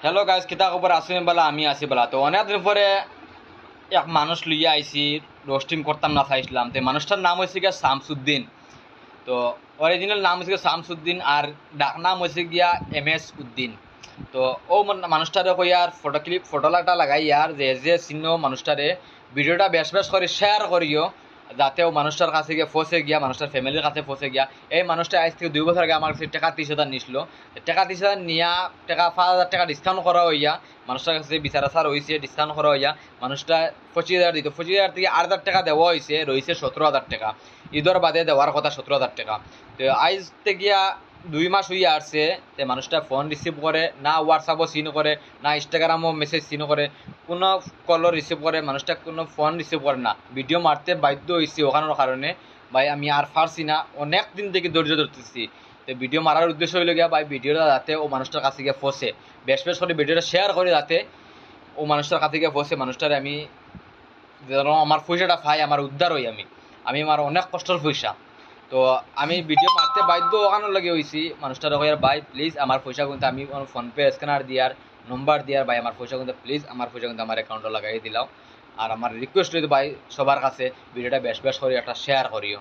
Hello guys, কিতা খবর? আসেন বলা, আমি আছি বলা। তো অনেক দিন পরে এক মানুষ লইয়া আইছি, রোস্টিং করতাম না চাইছিলাম। তো মানুষটার নাম হয়েছে গিয়া শামসুদ্দিন। তো অরিজিনাল নাম হচ্ছে শামসুদ্দিন, আর ডাক নাম হয়েছে গিয়া MS উদ্দিন। তো ও মানুষটারে কইয়ার ফটোলাটা লাগাইয়ার যে যে চিহ্ন মানুষটারে ভিডিওটা বেশ বেশ করে শেয়ার করিও, যাতে ও মানুষটার কাছে গিয়ে ফসে গিয়া, মানুষটার ফ্যামিলির কাছে ফসে গিয়া। এই মানুষটা আজ থেকে 2 বছর আগে আমার কাছে টাকা 30,000 নিছিল। টাকা 30,000 নিয়া টাকা 5,000 টাকা ডিসকাউন্ট করা হইয়া মানুষটার কাছে বিচার আচার হয়েছে, ডিসকাউন্ট করা হইয়া মানুষটা 25,000 দিত। 25,000 থেকে 8,000 টাকা দেওয়া হয়েছে, রয়েছে 17,000 টাকা। ঈদর বাদে দেওয়ার কথা 17,000 টাকা। তো আইজ গিয়া 2 মাস হইয়া আসছে, তে মানুষটা ফোন রিসিভ করে না, হোয়াটসঅ্যাপও সিন করে না, ইনস্টাগ্রামও মেসেজ সিন করে, কোনো কলও রিসিভ করে, মানুষটা কোনো ফোন রিসিভ করে না। ভিডিও মারতে বাধ্য হয়েছি ওখানোর কারণে। ভাই আমি আর পারছি না, অনেক দিন থেকে ধৈর্য ধরতেছি। তো ভিডিও মারার উদ্দেশ্য হইল গিয়া ভাই ভিডিওটা যাতে ও মানুষটার কাছে গিয়ে ফসে, বেশ বেশ করে ভিডিওটা শেয়ার করে, যাতে ও মানুষটার কাছে গিয়ে ফসে, মানুষটার আমি যেন আমার পয়সাটা পাই, আমার উদ্ধার হই। আমি আমার অনেক কষ্টের পয়সা। তো আমি ভিডিও মারতে বাধ্য ওখানে লাগে হয়েছি। মানুষটার কইয়ার ভাই প্লিজ আমার পয়সা কিন্তু, আমি ফোনপে স্ক্যানার দিয়ার নম্বর দিয়ার, ভাই আমার পয়সা কিন্তু প্লিজ, আমার পয়সা কিন্তু আমার অ্যাকাউন্টে লাগাই দিলাম। আর আমার রিকোয়েস্ট রইল ভাই সবার কাছে, ভিডিওটা বেশ বেশ করে একটা শেয়ার করিও।